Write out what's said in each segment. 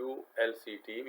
ULC TV،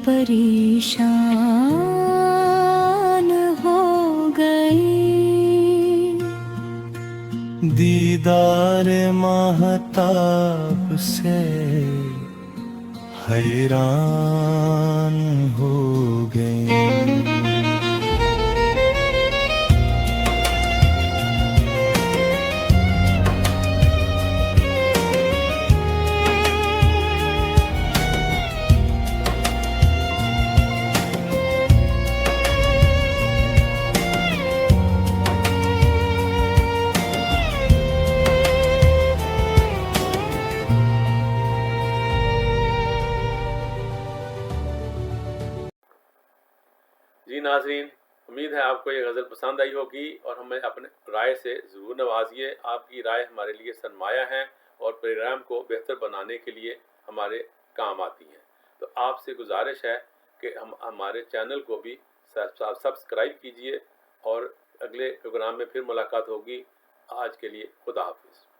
परेशान हो गई। दीदार महताब से हैरान हो गई। जी नाज़रीन, उम्मीद है आपको ये गज़ल पसंद आई होगी और हमें अपने राय से ज़रूर नवाजिए। आपकी राय हमारे लिए सरमाया है और प्रोग्राम को बेहतर बनाने के लिए हमारे काम आती है। तो आपसे गुजारिश है कि हम हमारे चैनल को भी सब्सक्राइब कीजिए और अगले प्रोग्राम में फिर मुलाकात होगी। आज के लिए खुदा हाफिज़।